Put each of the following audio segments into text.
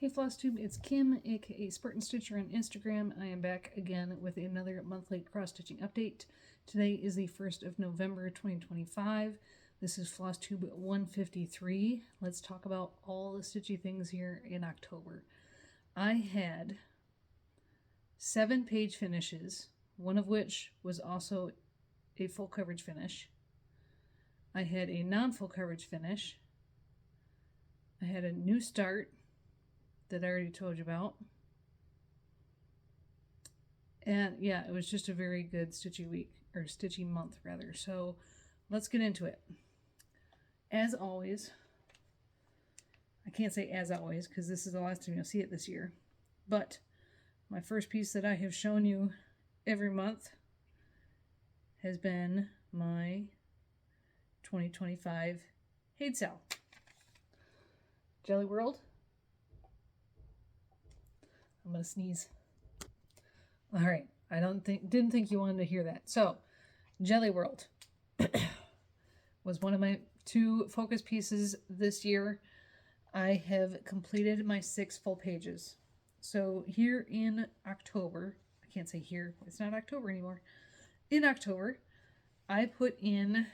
Hey Flosstube, it's Kim, aka Spartan Stitcher on Instagram. I am back again with another monthly cross-stitching update. Today is the 1st of November 2025. This is Flosstube 153. Let's talk about all the stitchy things here in October. I had 7 page finishes, one of which was also a full coverage finish. I had a non-full coverage finish. I had a new start that I already told you about. And yeah, it was just a very good stitchy week, or stitchy month rather. So let's get into it. As always, I can't say as always because this is the last time you'll see it this year, but my first piece that I have shown you every month has been my 2025 Hade Sal. Jelly World. I'm gonna sneeze. All right, didn't think you wanted to hear that. So, Jelly World was one of my 2 focus pieces this year. I have completed my 6 full pages. So here in October, I can't say here, it's not October anymore. In October, I put in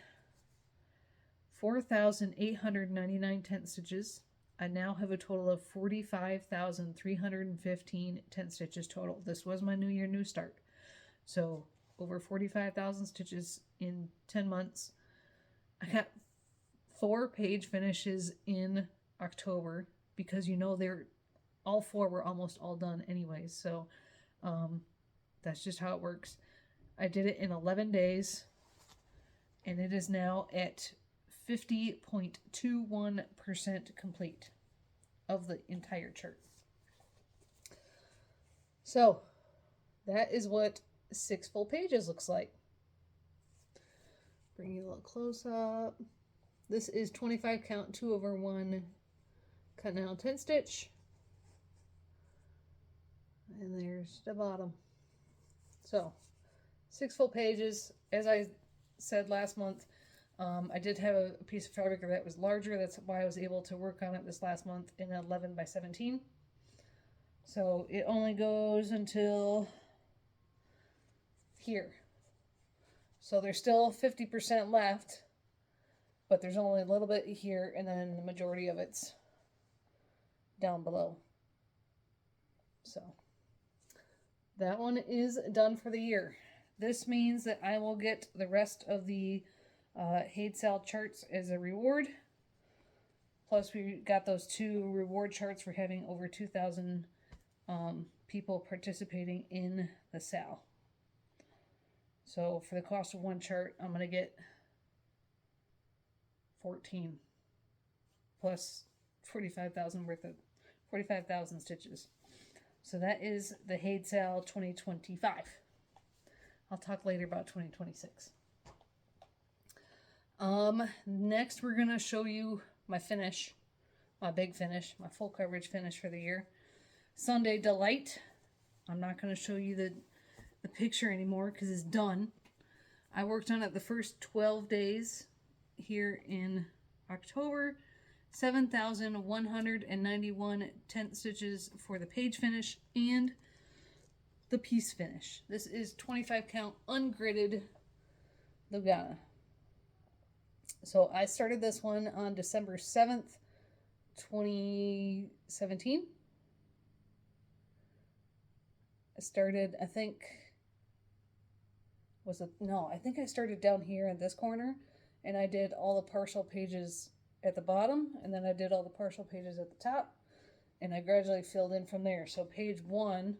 4,899 tent stitches. I now have a total of 45,315 tent stitches total. This was my New Year, New Start. So over 45,000 stitches in 10 months. I got 4 page finishes in October because they're all 4 were almost all done anyways. So that's just how it works. I did it in 11 days and it is now at 50.21% complete of the entire chart. So that is what 6 full pages looks like. Bring you a little close up. This is 25 count 2/1 cutting out 10 stitch. And there's the bottom. So 6 full pages. As I said last month, I did have a piece of fabric that was larger. That's why I was able to work on it this last month in 11 by 17. So it only goes until here. So there's still 50% left, but there's only a little bit here, and then the majority of it's down below. So that one is done for the year. This means that I will get the rest of the Hade Sal charts as a reward. Plus we got those 2 reward charts for having over 2,000 people participating in the Sal. So for the cost of 1 chart, I'm going to get 14 plus 45,000 worth of 45,000 stitches. So that is the Hade Sal 2025. I'll talk later about 2026. Next we're going to show you my finish, my big finish, my full coverage finish for the year. Sunday Delight. I'm not going to show you the picture anymore because it's done. I worked on it the first 12 days here in October. 7,191 tent stitches for the page finish and the piece finish. This is 25 count ungridded Lugana. So I started this one on December 7th, 2017. I started, I think I started down here in this corner, and I did all the partial pages at the bottom, and then I did all the partial pages at the top, and I gradually filled in from there. So page 1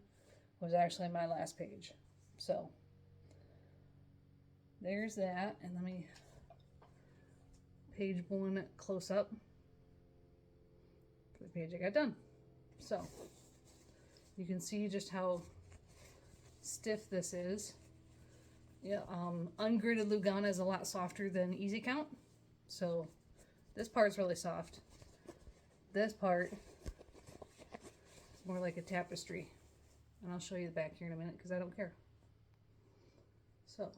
was actually my last page. So there's that, and let me page 1 close up for the page I got done. So you can see just how stiff this is. Yeah, ungridded Lugana is a lot softer than easy count, so this part's really soft. This part is more like a tapestry, and I'll show you the back here in a minute because I don't care. So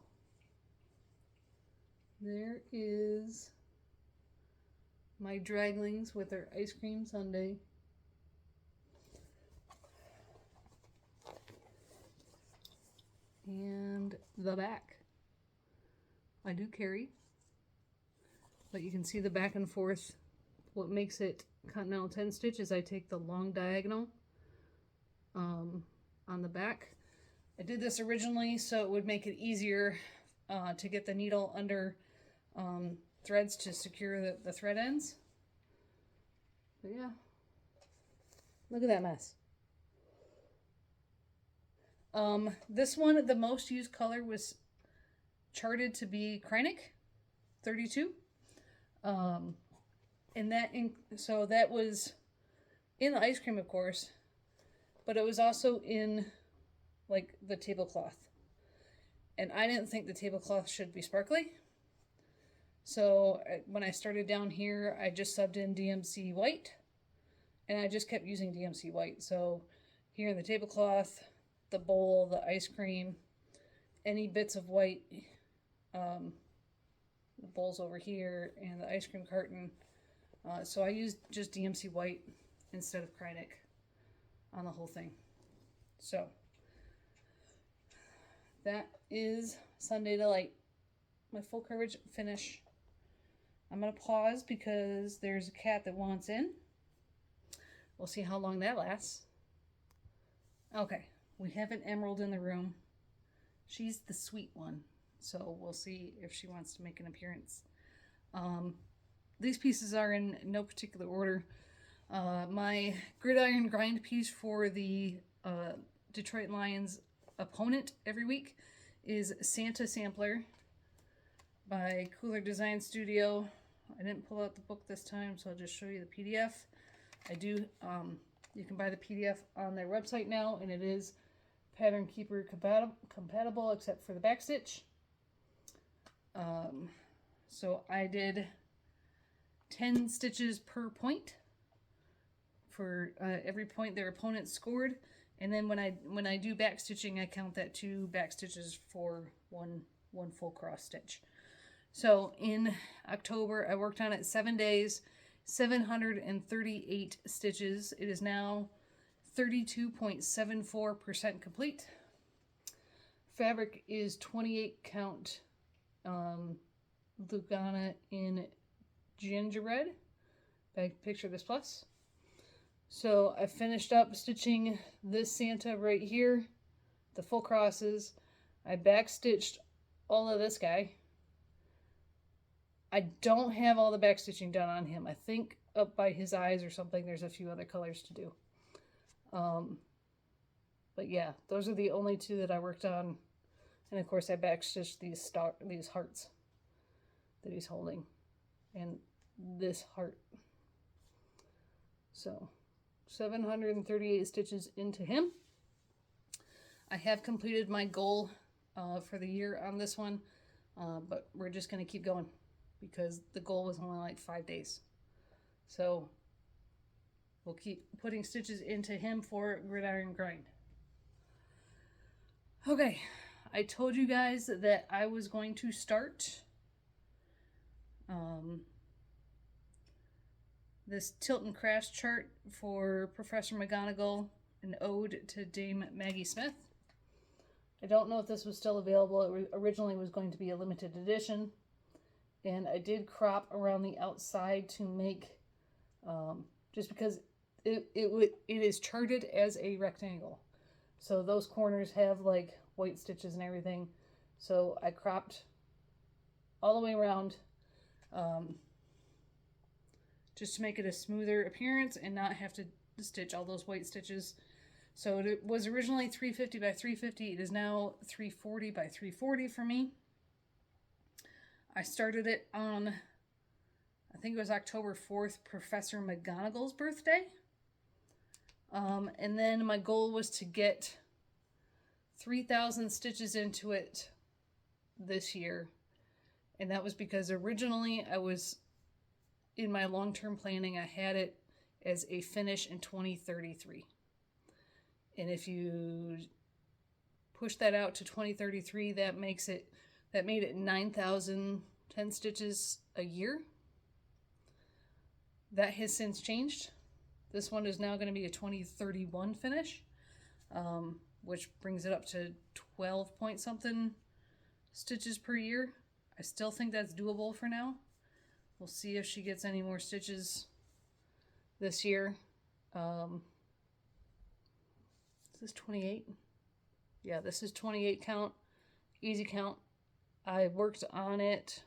there is my draglings with their ice cream sundae. and the back. I do carry, but you can see the back and forth. What makes it Continental 10 stitch is I take the long diagonal on the back. I did this originally so it would make it easier to get the needle under threads to secure the thread ends. But yeah, look at that mess. This one, the most used color was charted to be Krynic 32. So that was in the ice cream, of course, but it was also in like the tablecloth. And I didn't think the tablecloth should be sparkly. So when I started down here, I just subbed in DMC white, and I just kept using DMC white. So here in the tablecloth, the bowl, the ice cream, any bits of white, the bowls over here, and the ice cream carton. So I used just DMC white instead of Krynic on the whole thing. So that is Sunday Delight, my full coverage finish. I'm going to pause because there's a cat that wants in. We'll see how long that lasts. Okay, we have an Emerald in the room. She's the sweet one, so we'll see if she wants to make an appearance. These pieces are in no particular order. My gridiron grind piece for the Detroit Lions opponent every week is Santa Sampler by Cooler Design Studio. I didn't pull out the book this time, so I'll just show you the PDF. I do, you can buy the PDF on their website now, and it is Pattern Keeper compatible except for the back stitch. So I did 10 stitches per point for every point their opponent scored, and then when I do back stitching, I count that 2 back stitches for one full cross stitch. So in October, I worked on it 7 days, 738 stitches. It is now 32.74% complete. Fabric is 28 count Lugana in Gingerbread by Picture This Plus. So I finished up stitching this Santa right here, the full crosses. I back stitched all of this guy. I don't have all the back stitching done on him. I think up by his eyes or something there's a few other colors to do. But yeah, those are the only 2 that I worked on. And of course I back stitched these hearts that he's holding, and this heart. So 738 stitches into him. I have completed my goal for the year on this one, but we're just going to keep going because the goal was only like 5 days. So we'll keep putting stitches into him for Gridiron Grind. Okay, I told you guys that I was going to start this tilt and crash chart for Professor McGonagall, an ode to Dame Maggie Smith. I don't know if this was still available. It originally was going to be a limited edition, and I did crop around the outside to make, just because it is charted as a rectangle. So those corners have like white stitches and everything. So I cropped all the way around, just to make it a smoother appearance and not have to stitch all those white stitches. So it was originally 350 by 350. It is now 340 by 340 for me. I started it on, I think it was October 4th, Professor McGonagall's birthday. And then my goal was to get 3,000 stitches into it this year. And that was because originally I was, in my long-term planning, I had it as a finish in 2033. And if you push that out to 2033, that made it 9,010 stitches a year. That has since changed. This one is now going to be a 2031 finish. which brings it up to 12 point something stitches per year. I still think that's doable for now. We'll see if she gets any more stitches this year. Is this 28? Yeah, this is 28 count, easy count. I worked on it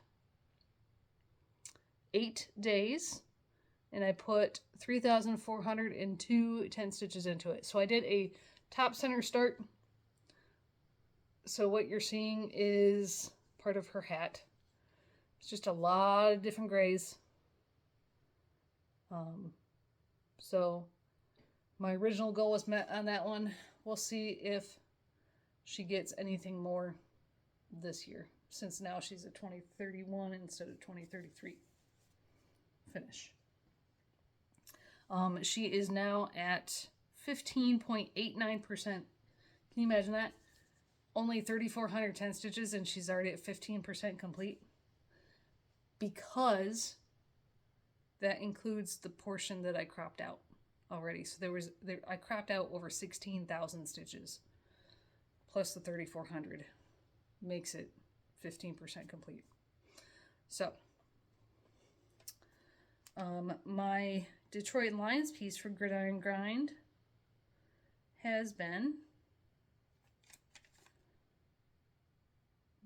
8 days, and I put 3,402 10 stitches into it. So I did a top center start. So what you're seeing is part of her hat. It's just a lot of different grays. So my original goal was met on that one. We'll see if she gets anything more this year, since now she's at 2031 instead of 2033 finish. She is now at 15.89%. Can you imagine that? Only 3,410 stitches and she's already at 15% complete. Because that includes the portion that I cropped out already. So I cropped out over 16,000 stitches plus the 3,400 makes it 15% complete. So my Detroit Lions piece for Gridiron Grind has been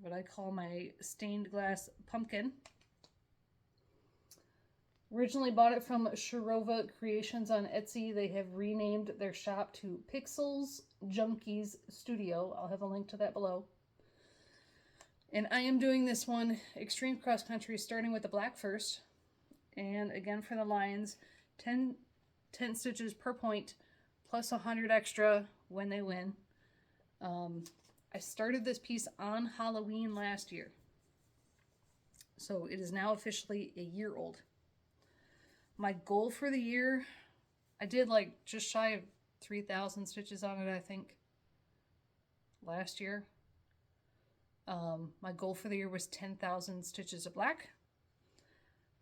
what I call my stained glass pumpkin. Originally bought it from Sharova Creations on Etsy. They have renamed their shop to Pixels Junkies Studio. I'll have a link to that below. And I am doing this one extreme cross country, starting with the black first. And again for the Lions, 10 stitches per point, plus 100 extra when they win. I started this piece on Halloween last year. So it is now officially a year old. My goal for the year, I did like just shy of 3,000 stitches on it, I think, last year. My goal for the year was 10,000 stitches of black.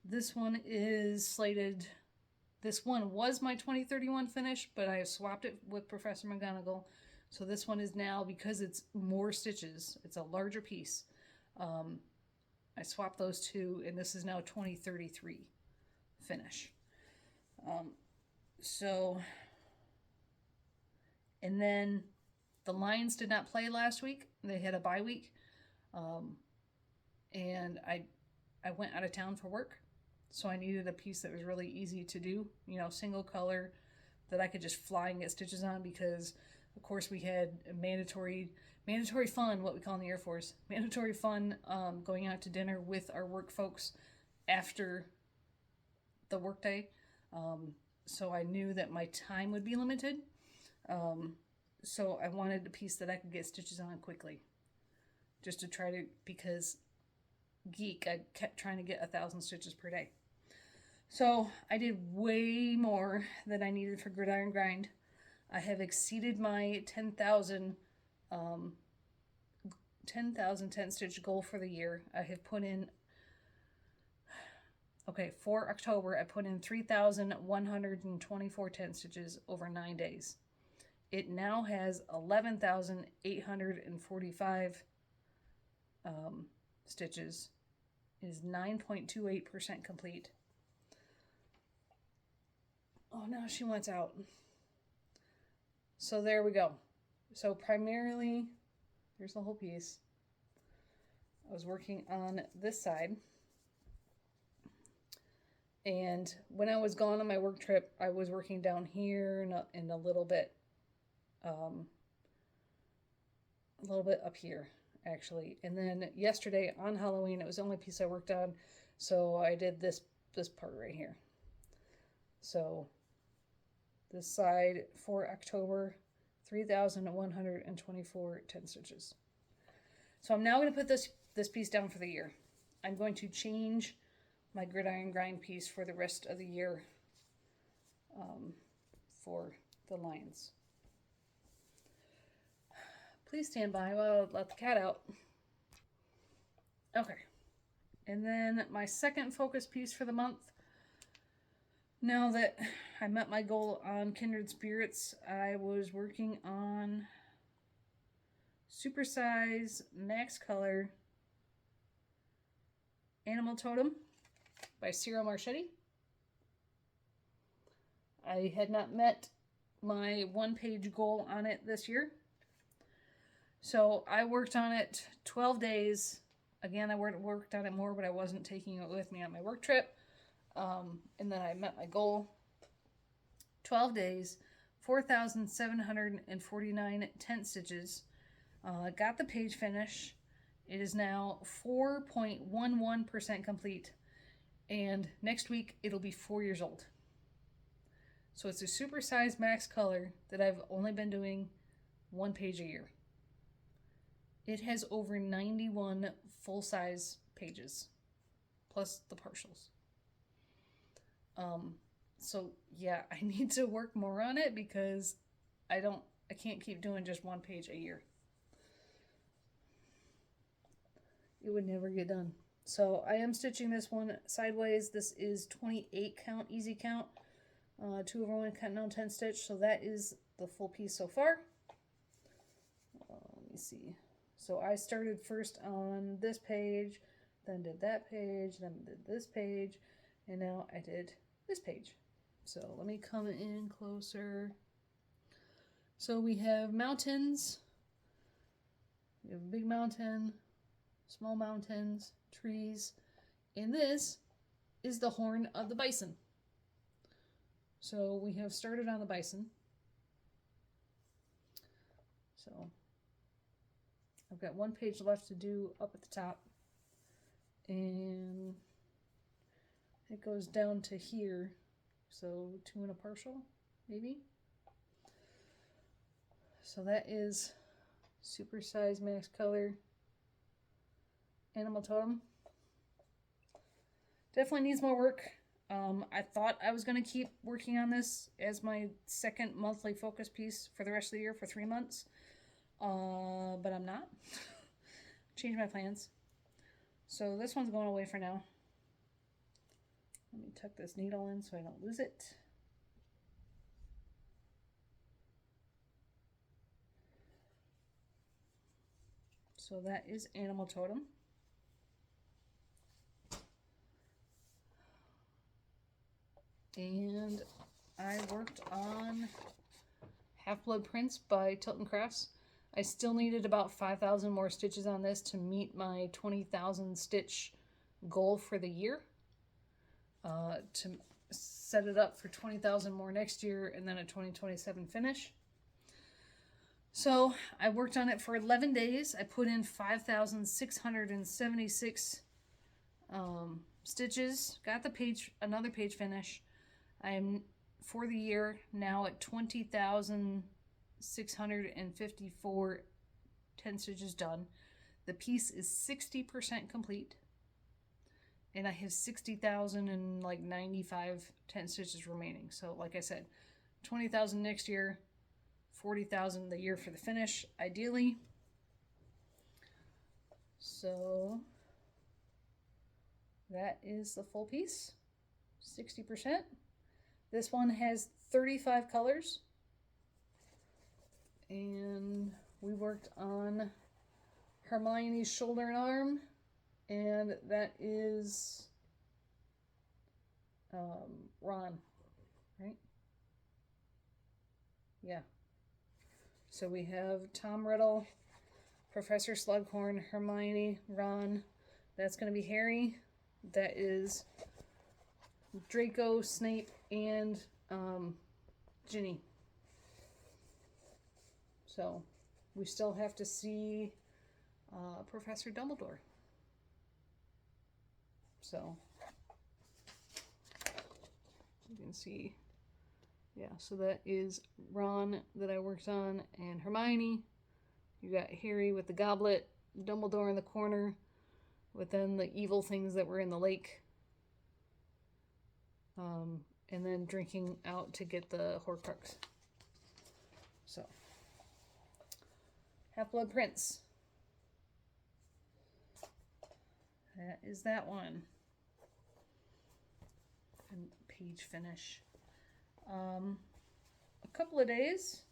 This one is slated, this one was my 2031 finish, but I have swapped it with Professor McGonagall. So this one is now, because it's more stitches, it's a larger piece. I swapped those two, and this is now 2033 finish. And then the Lions did not play last week. They had a bye week. And I went out of town for work. So I needed a piece that was really easy to do, you know, single color that I could just fly and get stitches on, because of course we had a mandatory fun, what we call in the Air Force, mandatory fun, going out to dinner with our work folks after the workday. So I knew that my time would be limited. So I wanted a piece that I could get stitches on quickly, just to try to, because geek, I kept trying to get 1,000 stitches per day. So I did way more than I needed for Gridiron Grind. I have exceeded my 10,000 10 stitch goal for the year. I have put in, for October, I put in 3,124 10 stitches over 9 days. It now has 11,845 stitches. It is 9.28% complete. Oh, now she wants out. So there we go. So primarily, here's the whole piece. I was working on this side. And when I was gone on my work trip, I was working down here and a little bit up here, actually. And then yesterday on Halloween, it was the only piece I worked on. So I did this part right here. So this side for October, 3,124 10 stitches. So I'm now going to put this piece down for the year. I'm going to change my Gridiron Grind piece for the rest of the year for the Lions. Please stand by while I let the cat out. Okay. And then my second focus piece for the month. Now that I met my goal on Kindred Spirits, I was working on Super Size Max Color Animal Totem by Ciro Marchetti. I had not met my 1-page goal on it this year. So I worked on it 12 days. Again, I worked on it more, but I wasn't taking it with me on my work trip. And then I met my goal. 12 days, 4,749 tent stitches. Got the page finish. It is now 4.11% complete. And next week, it'll be 4 years old. So it's a Super Size Max Color that I've only been doing 1 page a year. It has over 91 full-size pages, plus the partials. So yeah, I need to work more on it because I can't keep doing just 1 page a year. It would never get done. So I am stitching this one sideways. This is 28 count, easy count, 2 over 1 continental 10 stitch. So that is the full piece so far. Let me see. So I started first on this page, then did that page, then did this page, and now I did this page. So let me come in closer. So we have mountains. We have a big mountain, small mountains, trees, and this is the horn of the bison. So we have started on the bison. So I've got 1 page left to do up at the top, and it goes down to here, so 2 and a partial, maybe. So that is Super Size Max Color Animal Totem. Definitely needs more work. I thought I was going to keep working on this as my second monthly focus piece for the rest of the year for 3 months. But I'm not. Changed my plans. So this one's going away for now. Let me tuck this needle in so I don't lose it. So that is Animal Totem. And I worked on Half-Blood Prince by Tilton Crafts. I still needed about 5,000 more stitches on this to meet my 20,000 stitch goal for the year. To set it up for 20,000 more next year and then a 2027 finish. So I worked on it for 11 days. I put in 5,676 stitches. Got the page, another page finish. I am for the year now at 20,654 10 stitches done. The piece is 60% complete. And I have 60,000 and like 95 10 stitches remaining. So like I said, 20,000 next year, 40,000 the year for the finish, ideally. So that is the full piece, 60%. This one has 35 colors. And we worked on Hermione's shoulder and arm. And that is Ron, right? Yeah. So we have Tom Riddle, Professor Slughorn, Hermione, Ron. That's going to be Harry. That is Draco, Snape, and Ginny. So we still have to see Professor Dumbledore. So you can see, yeah, so that is Ron that I worked on, and Hermione. You got Harry with the goblet, Dumbledore in the corner, with then the evil things that were in the lake. And then drinking out to get the Horcrux. So, Half-Blood Prince. That is that one. And page finish. A couple of days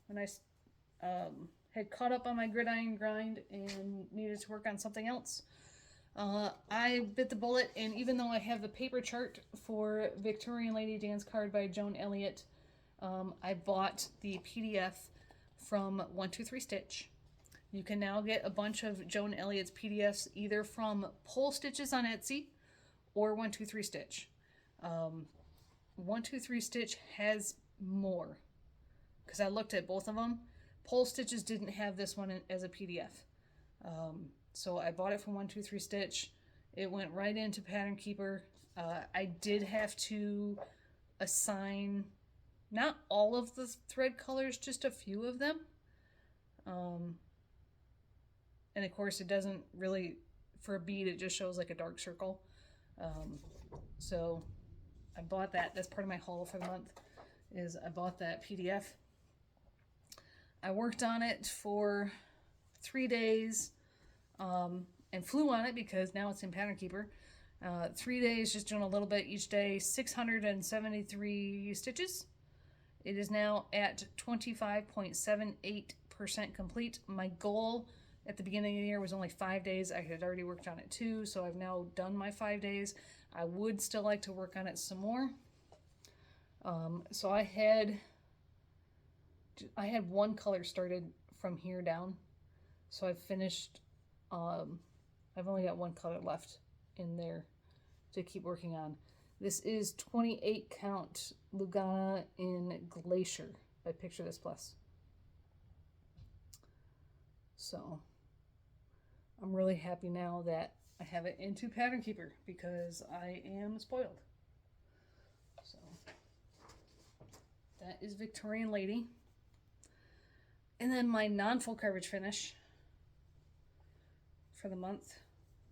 when I had caught up on my gridiron grind and needed to work on something else. I bit the bullet, and even though I have the paper chart for Victorian Lady Dance Card by Joan Elliott, I bought the PDF from 123 Stitch. You can now get a bunch of Joan Elliott's PDFs either from Pole Stitches on Etsy or 123 Stitch. 123 Stitch has more, because I looked at both of them. Pole Stitches didn't have this one as a PDF. So I bought it from 123 Stitch. It went right into Pattern Keeper. I did have to assign not all of the thread colors, just a few of them. And of course it doesn't really, for a bead, it just shows like a dark circle. So I bought that. That's part of my haul for the month, is I bought that PDF. I worked on it for 3 days, and flew on it because now it's in Pattern Keeper. 3 days, just doing a little bit each day, 673 stitches. It is now at 25.78% complete. My goal at the beginning of the year was only 5 days. I had already worked on it 2, so I've now done my 5 days. I would still like to work on it some more. So I had one color started from here down. So I've finished, I've only got one color left in there to keep working on. This is 28 count Lugana in Glacier by Picture This Plus. So I'm really happy now that I have it into Pattern Keeper because I am spoiled. So that is Victorian Lady. And then my non-full coverage finish for the month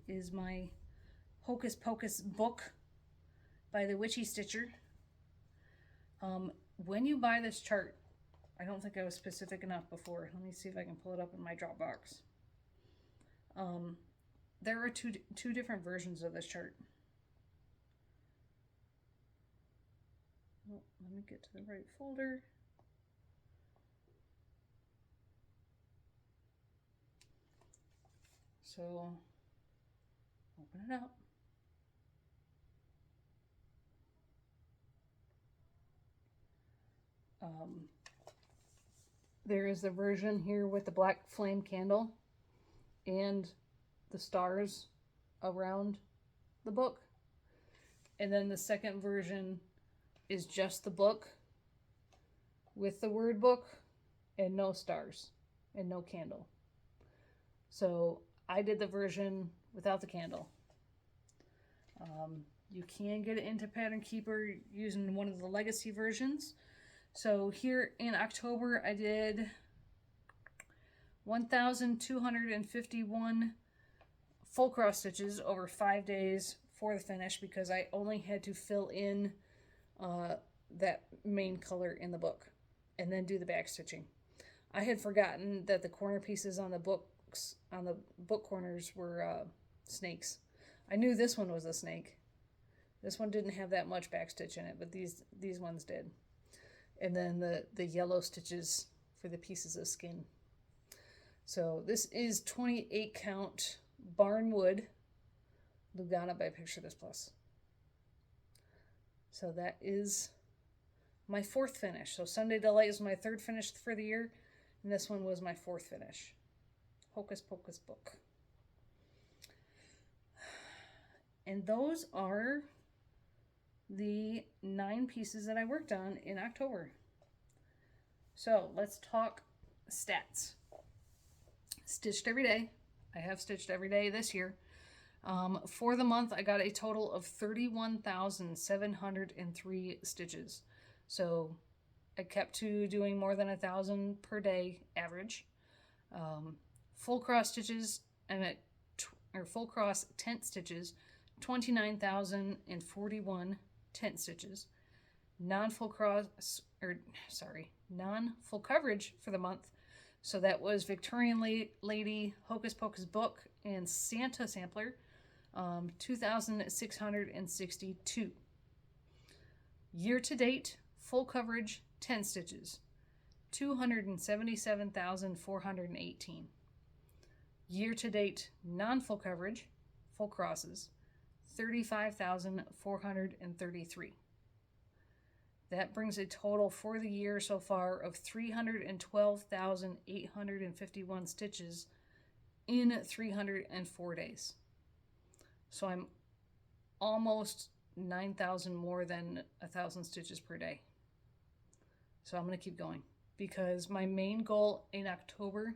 is my Hocus Pocus book by the Witchy Stitcher. When you buy this chart, I don't think I was specific enough before. Let me see if I can pull it up in my Dropbox. There are two different versions of this chart. Oh, let me get to the right folder. So, open it up. There is the version here with the black flame candle and the stars around the book. And then the second version is just the book with the word book and no stars and no candle. So I did the version without the candle. You can get it into Pattern Keeper using one of the legacy versions. So here in October, I did 1,251 full cross stitches over 5 days for the finish because I only had to fill in that main color in the book and then do the back stitching. I had forgotten that the corner pieces on the books, on the book corners, were snakes. I knew this one was a snake. This one didn't have that much back stitch in it, but these ones did. And then the yellow stitches for the pieces of skin. So this is 28 count Barnwood Lugana by Picture This Plus. So that is my fourth finish. So Sunday Delight is my third finish for the year, and this one was my fourth finish. Hocus Pocus book. And those are the 9 pieces that I worked on in October. So let's talk stats. Stitched every day. I have stitched every day this year. For the month, I got a total of 31,703 stitches. So I kept to doing more than 1,000 per day average. Full cross stitches, I'm at, full cross tent stitches, 29,041 tent stitches. Non-full coverage for the month. So that was Victorian Lady, Hocus Pocus book, and Santa sampler, 2,662. Year to date, full coverage, 10 stitches. 277,418. Year to date, non-full coverage, full crosses, 35,433. That brings a total for the year so far of 312,851 stitches in 304 days. So I'm almost 9,000 more than 1,000 stitches per day. So I'm going to keep going because my main goal in October,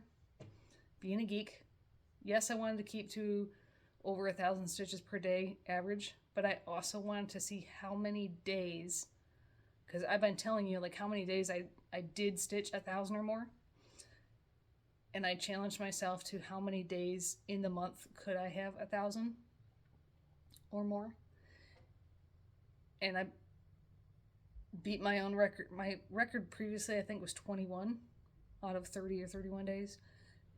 being a geek, yes, I wanted to keep to over 1,000 stitches per day average, but I also wanted to see how many days, because I've been telling you like how many days I did stitch 1,000 or more. And I challenged myself to how many days in the month could I have 1,000 or more. And I beat my own record. My record previously, I think, was 21 out of 30 or 31 days.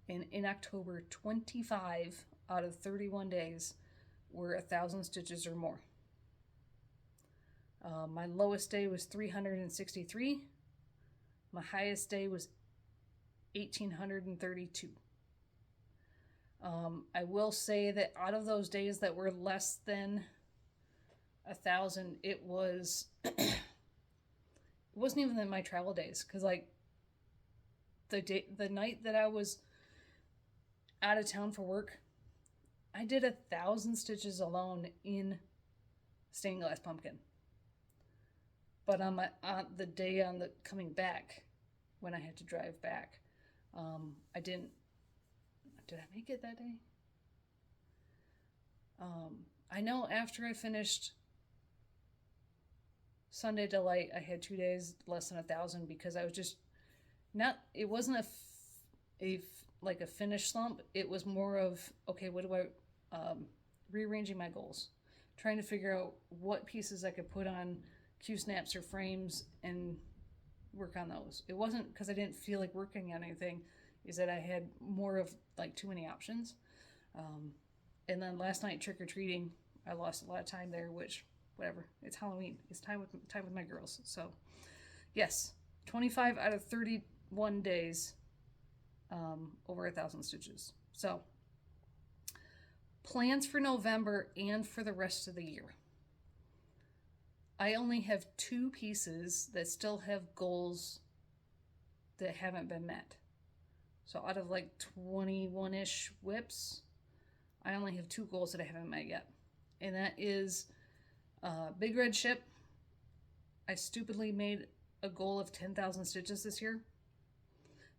And in October, 25 out of 31 days were 1,000 stitches or more. My lowest day was 363. My highest day was 1,832. I will say that out of those days that were less than 1,000, it was it wasn't even in my travel days, because like the night that I was out of town for work, I did 1,000 stitches alone in stained glass pumpkin. But on the day on the coming back, when I had to drive back, I didn't. Did I make it that day? I know after I finished Sunday Delight, I had 2 days less than 1,000 because I was just not. It wasn't a finish slump. It was more of, okay, what do I rearranging my goals, trying to figure out what pieces I could put on Q-snaps or frames and work on those. It wasn't because I didn't feel like working on anything, is that I had more of like too many options. And then last night, trick-or-treating, I lost a lot of time there, which, whatever, it's Halloween. It's time with my girls. So yes, 25 out of 31 days, over 1,000 stitches. So plans for November and for the rest of the year. I only have 2 pieces that still have goals that haven't been met. So out of like 21-ish whips, I only have 2 goals that I haven't met yet. And that is Big Red Ship. I stupidly made a goal of 10,000 stitches this year.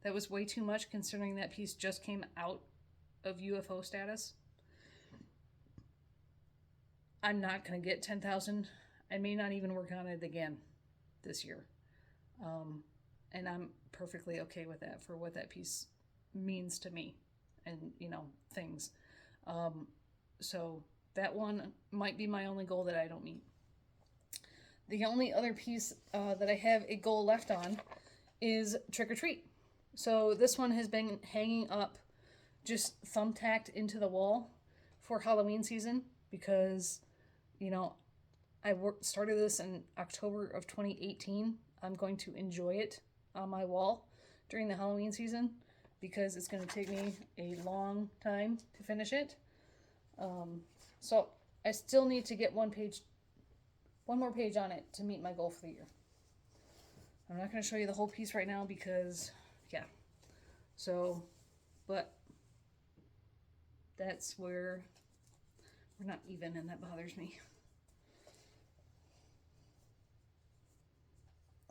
That was way too much considering that piece just came out of UFO status. I'm not going to get 10,000. I may not even work on it again this year. And I'm perfectly okay with that for what that piece means to me and, things. So that one might be my only goal that I don't meet. The only other piece that I have a goal left on is Trick or Treat. So this one has been hanging up, just thumbtacked into the wall for Halloween season because, I started this in October of 2018. I'm going to enjoy it on my wall during the Halloween season because it's going to take me a long time to finish it. So I still need to get one more page on it to meet my goal for the year. I'm not going to show you the whole piece right now because, yeah. So, but that's where we're not even, and that bothers me.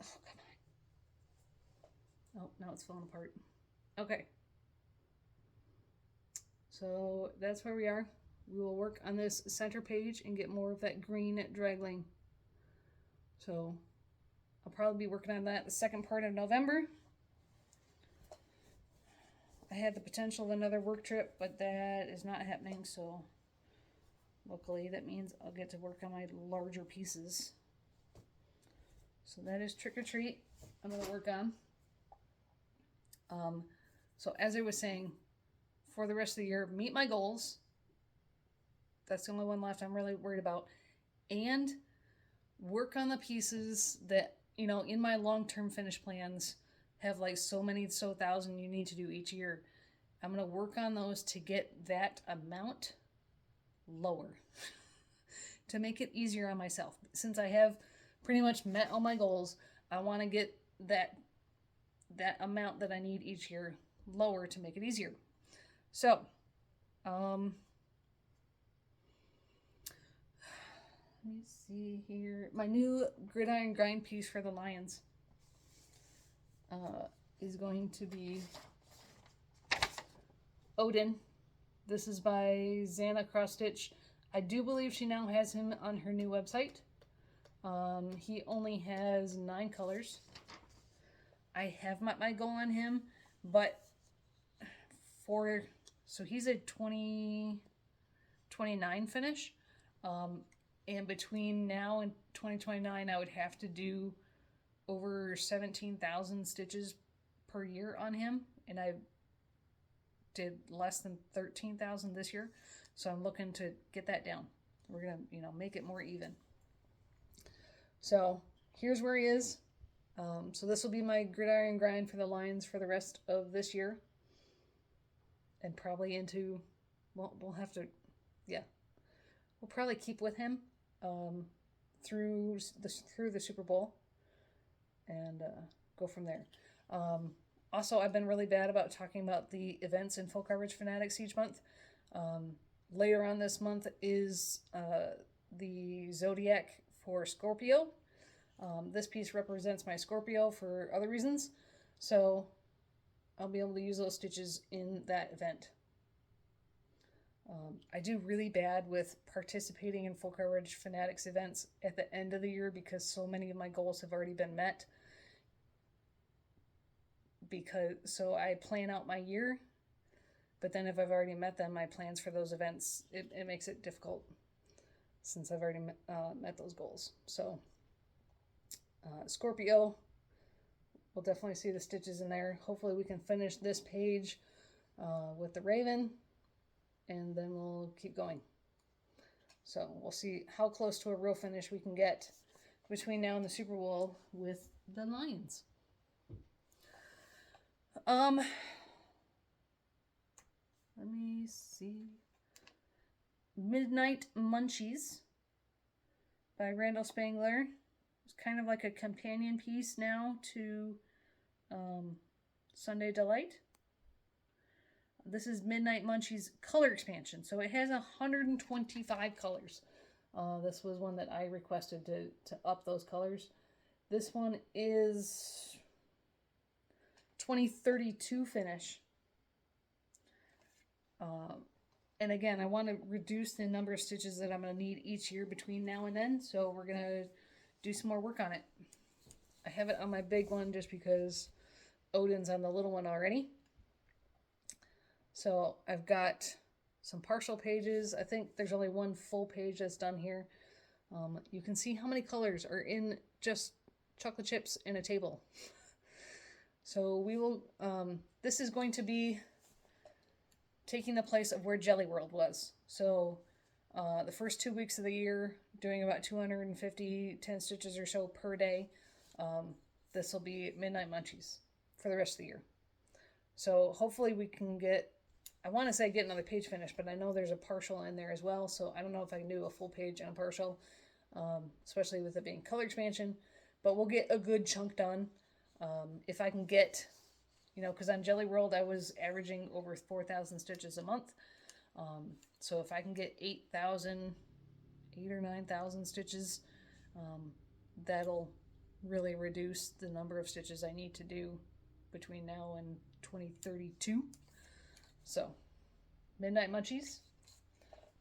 Oh, come on. Oh, now it's falling apart. Okay. So that's where we are. We will work on this center page and get more of that green dragling. So I'll probably be working on that the second part of November. I had the potential of another work trip, but that is not happening. So luckily that means I'll get to work on my larger pieces. So that is Trick or Treat I'm going to work on. So as I was saying, for the rest of the year, meet my goals. That's the only one left I'm really worried about. And work on the pieces that, in my long-term finish plans, have like so thousand you need to do each year. I'm going to work on those to get that amount lower to make it easier on myself. Since I have pretty much met all my goals, I want to get that amount that I need each year lower to make it easier. So, let me see here. My new gridiron grind piece for the lions is going to be Odin. This is by Xana Cross Stitch. I do believe she now has him on her new website. He only has 9 colors. I have met my goal on him, but so he's a 2029 finish. And between now and 2029, I would have to do over 17,000 stitches per year on him. And I did less than 13,000 this year. So I'm looking to get that down. We're going to, make it more even. So here's where he is. So this will be my gridiron grind for the lions for the rest of this year. And probably into, we'll have to, we'll probably keep with him through the Super Bowl and go from there. Also, I've been really bad about talking about the events in Full Coverage Fanatics each month. Later on this month is the Zodiac for Scorpio. This piece represents my Scorpio for other reasons, so I'll be able to use those stitches in that event. I do really bad with participating in Full Coverage Fanatics events at the end of the year because so many of my goals have already been met. So I plan out my year, but then if I've already met them, my plans for those events, it makes it difficult since I've already met those goals. So Scorpio, we'll definitely see the stitches in there. Hopefully we can finish this page with the Raven, and then we'll keep going. So we'll see how close to a real finish we can get between now and the Super Bowl with the lions. Let me see. Midnight Munchies by Randall Spangler. It's kind of like a companion piece now to Sunday Delight. This is Midnight Munchies color expansion. So it has 125 colors. This was one that I requested to up those colors. This one is 2032 finish. And again, I want to reduce the number of stitches that I'm going to need each year between now and then. So we're going to do some more work on it. I have it on my big one just because Odin's on the little one already. So I've got some partial pages. I think there's only one full page that's done here. You can see how many colors are in just chocolate chips in a table. So we will, this is going to be taking the place of where Jelly World was. So the first 2 weeks of the year, doing about 250 10 stitches or so per day. This will be Midnight Munchies for the rest of the year. So hopefully we can get, I want to say get another page finished, but I know there's a partial in there as well. So I don't know if I can do a full page and a partial, especially with it being color expansion, but we'll get a good chunk done. If I can get, because on Jelly World I was averaging over 4,000 stitches a month. So if I can get 8,000 or 9,000 stitches, that'll really reduce the number of stitches I need to do between now and 2032. So Midnight Munchies,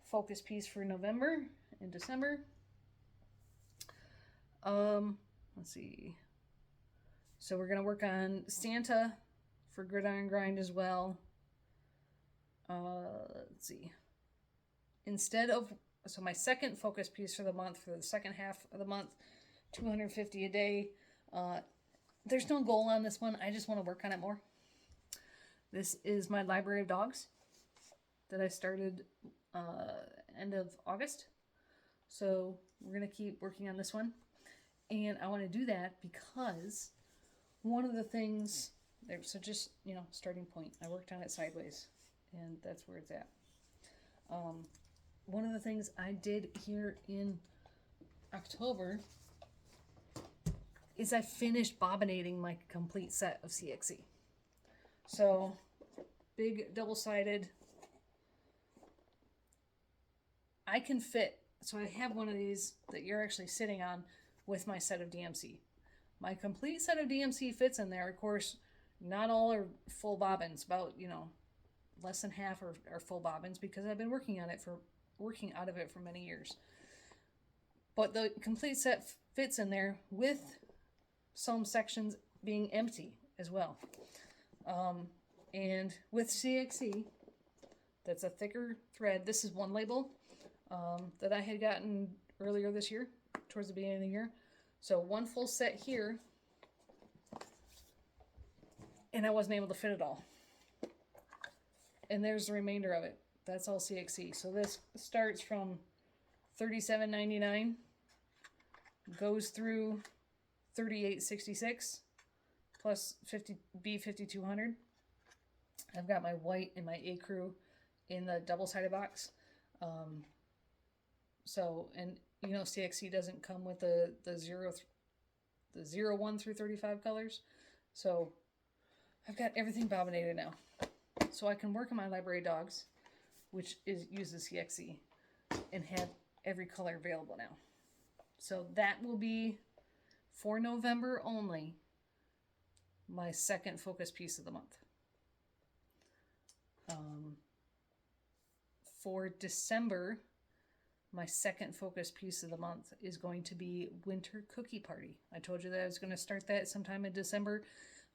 focus piece for November and December. Let's see. So we're going to work on Santa for Gridiron Grind as well. Let's see. So my second focus piece for the month, for the second half of the month, 250 a day. There's no goal on this one. I just want to work on it more. This is my Library of Dogs that I started end of August. So we're going to keep working on this one. And I want to do that because one of the things there, so just, you know, starting point, I worked on it sideways, and that's where it's at. One of the things I did here in October is I finished bobbinating my complete set of CXC. So big double-sided. I can fit, so I have one of these that you're actually sitting on with my set of DMC. My complete set of DMC fits in there. Of course, not all are full bobbins. About, you know, less than half are full bobbins because I've been working out of it for many years. But the complete set fits in there with some sections being empty as well. And with CXC, that's a thicker thread. This is one label that I had gotten earlier this year, towards the beginning of the year. So one full set here, and I wasn't able to fit it all. And there's the remainder of it. That's all CXC. So this starts from $37.99, goes through $38.66, plus B5200. I've got my white and my A-Crew in the double-sided box. So, and you know, CXC doesn't come with the 01 through 35 colors. So I've got everything bobbinated now. So I can work on my library dogs, which uses CXC, and have every color available now. So that will be, for November only, my second focus piece of the month. For December, my second focus piece of the month is going to be Winter Cookie Party. I told you that I was going to start that sometime in December.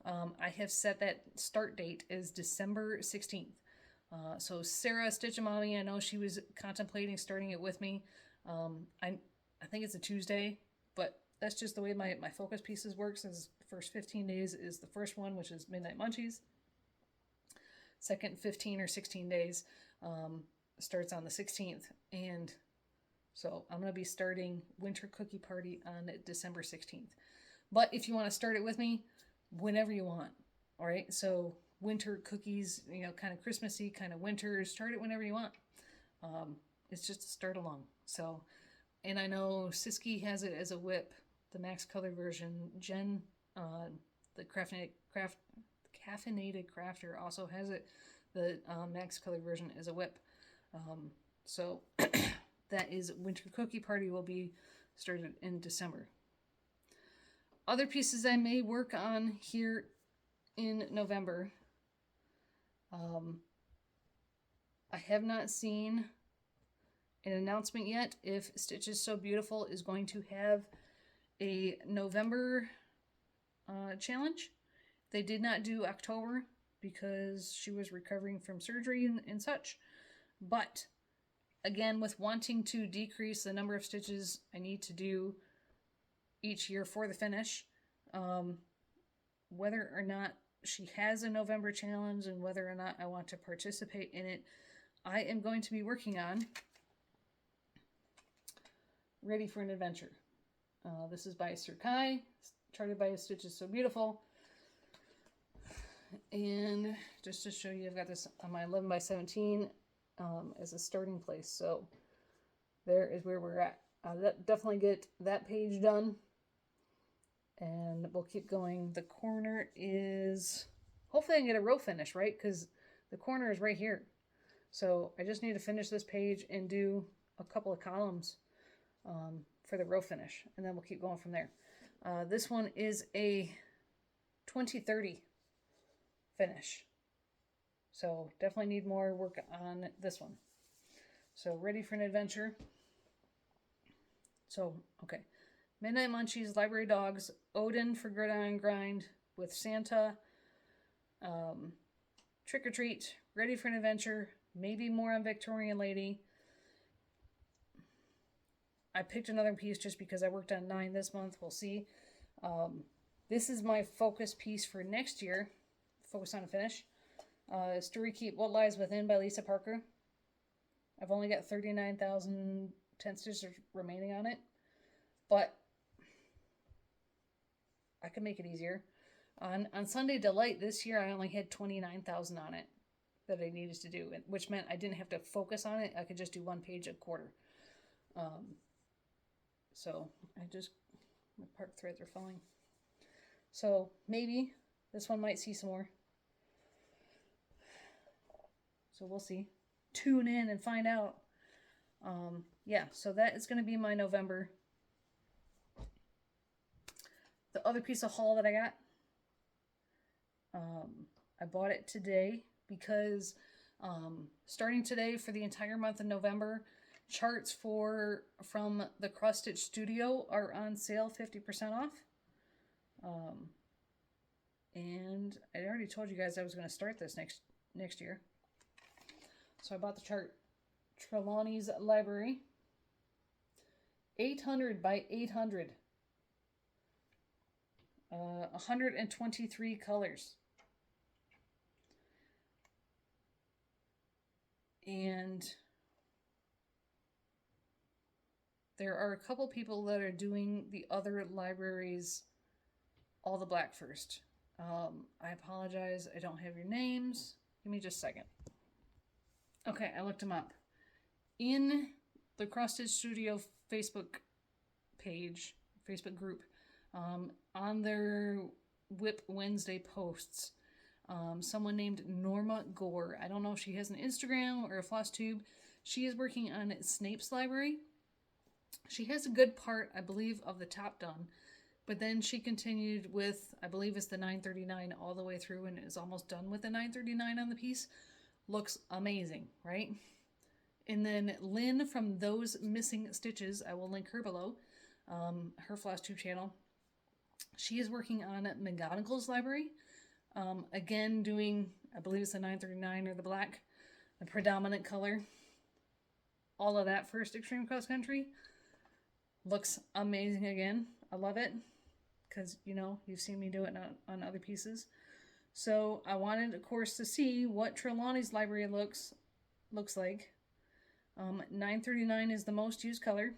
I have set that start date as December 16th. So Sarah Stitchamami, I know she was contemplating starting it with me. I think it's a Tuesday, but that's just the way my focus pieces works. Is the first 15 days is the first one, which is Midnight Munchies. Second 15 or 16 days starts on the 16th, and so I'm going to be starting Winter Cookie Party on December 16th. But if you want to start it with me, whenever you want, all right? So winter cookies, you know, kind of Christmassy, kind of winter, start it whenever you want. It's just to start along. So, and I know Siski has it as a whip, the Max Color version. Jen, the Caffeinated Crafter also has it, the Max Color version as a whip. So that is Winter Cookie Party will be started in December. Other pieces I may work on here in November. I have not seen an announcement yet if Stitches So Beautiful is going to have a November challenge. They did not do October because she was recovering from surgery and such. But again, with wanting to decrease the number of stitches I need to do each year for the finish, whether or not she has a November challenge and whether or not I want to participate in it, I am going to be working on Ready for an Adventure. This is by Sir Kai, charted by Stitches So Beautiful. And just to show you, I've got this on my 11 by 17 as a starting place. So there is where we're at. Definitely get that page done. And we'll keep going. The corner is, hopefully I can get a row finish, right? Because the corner is right here. So I just need to finish this page and do a couple of columns for the row finish. And then we'll keep going from there. This one is a 2030 finish. So definitely need more work on this one. So Ready for an Adventure. So, okay. Midnight Munchies, Library Dogs, Odin for Gridiron Grind with Santa, Trick or Treat, Ready for an Adventure, maybe more on Victorian Lady. I picked another piece just because I worked on 9 this month. We'll see. This is my focus piece for next year. Focus on a finish. Story Keep What Lies Within by Lisa Parker. I've only got 39,010 stitches remaining on it, but I can make it easier. On Sunday Delight this year, I only had 29,000 on it that I needed to do, which meant I didn't have to focus on it. I could just do one page a quarter. So I just, my part threads are falling. So maybe this one might see some more. So we'll see. Tune in and find out. Yeah, so that is going to be my November. The other piece of haul that I got, I bought it today because starting today for the entire month of November, charts from the Cross Stitch Studio are on sale 50% off. And I already told you guys I was going to start this next year. So I bought the chart, Trelawney's Library, 800 by 800, 123 colors. And there are a couple people that are doing the other libraries all the black first. I apologize, I don't have your names. Give me just a second. Okay, I looked them up. In the Cross Stitch Studio Facebook page, Facebook group, on their Whip Wednesday posts, someone named Norma Gore. I don't know if she has an Instagram or a Flosstube. She is working on Snape's library. She has a good part, I believe, of the top done. But then she continued with, I believe it's the 939 all the way through and is almost done with the 939 on the piece. Looks amazing, right? And then Lynn from Those Missing Stitches, I will link her below, her Flosstube channel. She is working on McGonagall's library. Again, doing, I believe it's the 939 or the black, the predominant color. All of that first Extreme Cross Country. Looks amazing again. I love it. Because, you know, you've seen me do it on other pieces. So I wanted, of course, to see what Trelawney's library looks like. 939 is the most used color.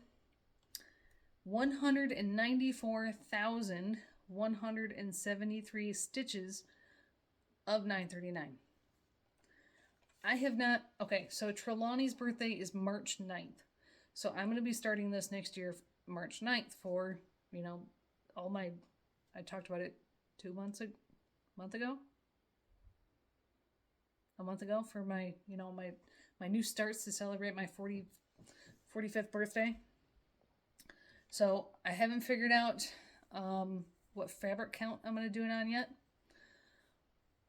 194,173 stitches of 939. I have not... Okay, so Trelawney's birthday is March 9th. So I'm going to be starting this next year, March 9th, for, you know, all my... I talked about it 2 months ago. A month ago for my, you know, my new starts to celebrate my 45th birthday. So I haven't figured out what fabric count I'm going to do it on yet.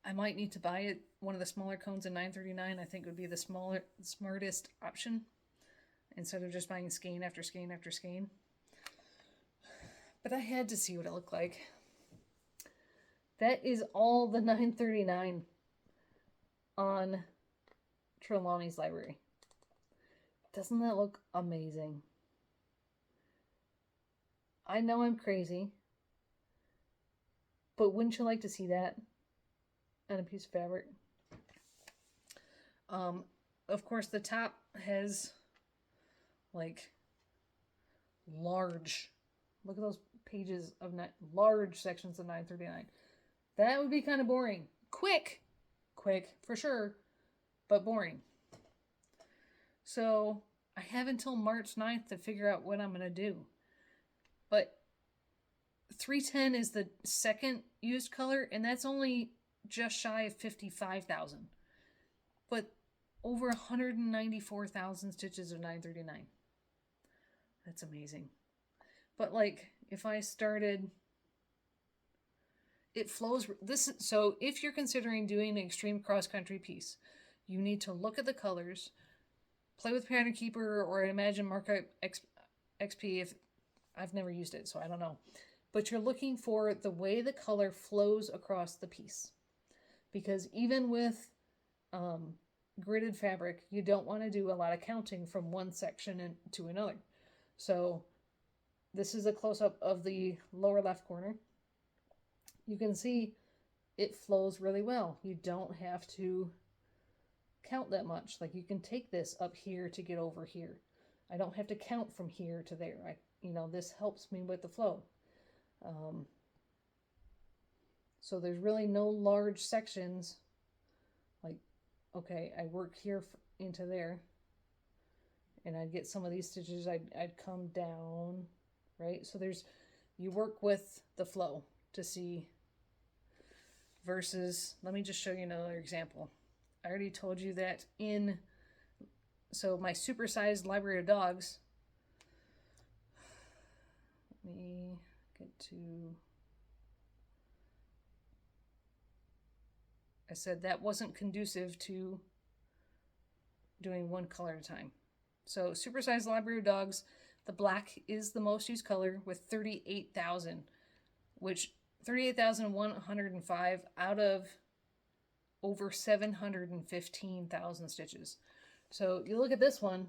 I might need to buy it. One of the smaller cones in 939 I think would be the smartest option instead of just buying skein after skein after skein. But I had to see what it looked like. That is all the 939 on Trelawney's library. Doesn't that look amazing? I know I'm crazy, but wouldn't you like to see that on a piece of fabric? Of course, the top has like large, look at those pages of large sections of 939. That would be kind of boring. Quick for sure, but boring. So I have until March 9th to figure out what I'm going to do. But 310 is the second used color, and that's only just shy of 55,000. But over 194,000 stitches of 939. That's amazing. But like, if I started... It flows. So if you're considering doing an extreme cross-country piece, you need to look at the colors, play with Pattern Keeper or Imagine Markup XP. If I've never used it, so I don't know. But you're looking for the way the color flows across the piece. Because even with gridded fabric, you don't want to do a lot of counting from one section to another. So this is a close-up of the lower left corner. You can see it flows really well. You don't have to count that much. Like, you can take this up here to get over here. I don't have to count from here to there. You know, this helps me with the flow. So there's really no large sections. Like, okay, I work here into there. And I'd get some of these stitches, I'd come down, right? So you work with the flow to see versus, let me just show you another example. I already told you that so my supersized library of dogs, let me get to, I said that wasn't conducive to doing one color at a time. So supersized library of dogs, the black is the most used color with 38,000, which 38,105 out of over 715,000 stitches. So you look at this one,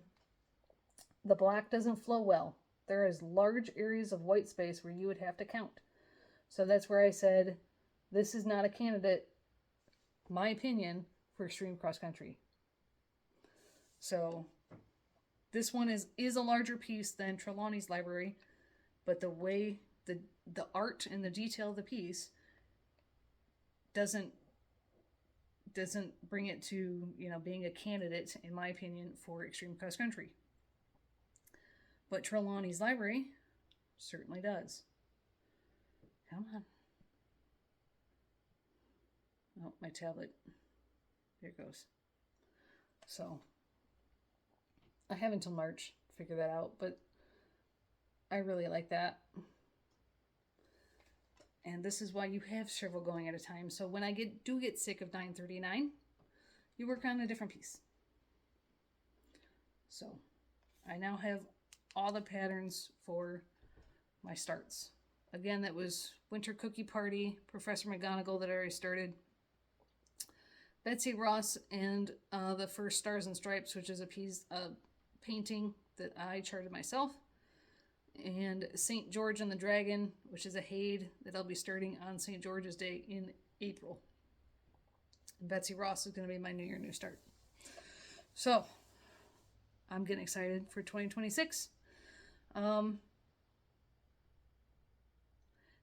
the black doesn't flow well. There is large areas of white space where you would have to count. So that's where I said, this is not a candidate, my opinion, for extreme cross country. So this one is a larger piece than Trelawney's library, but the way the art and the detail of the piece doesn't bring it to, being a candidate, in my opinion, for extreme cross country. But Trelawney's library certainly does. Come on. Oh, my tablet. There it goes. So I have until March to figure that out, but I really like that. And this is why you have several going at a time. So when I do get sick of 939, you work on a different piece. So I now have all the patterns for my starts. Again, that was Winter Cookie Party, Professor McGonagall that I already started, Betsy Ross, and the first Stars and Stripes, which is a piece of painting that I charted myself, and St. George and the Dragon, which is a Haid that I'll be starting on St. George's Day in April. And Betsy Ross is going to be my New Year, New Start. So I'm getting excited for 2026.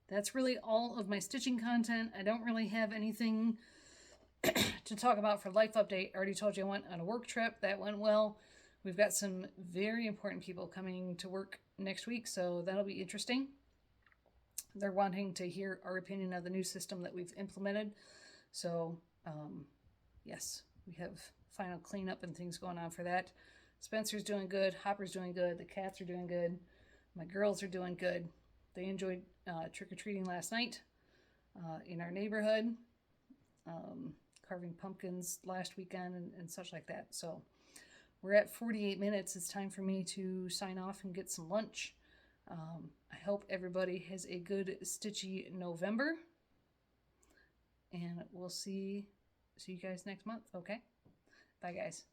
That's really all of my stitching content. I don't really have anything to talk about for Life Update. I already told you I went on a work trip. That went well. We've got some very important people coming to work next week, so that'll be interesting. They're wanting to hear our opinion of the new system that we've implemented. So, yes, we have final cleanup and things going on for that. Spencer's doing good. Hopper's doing good. The cats are doing good. My girls are doing good. They enjoyed trick-or-treating last night in our neighborhood, carving pumpkins last weekend and such like that. So we're at 48 minutes. It's time for me to sign off and get some lunch. I hope everybody has a good stitchy November. And we'll see you guys next month, okay? Bye, guys.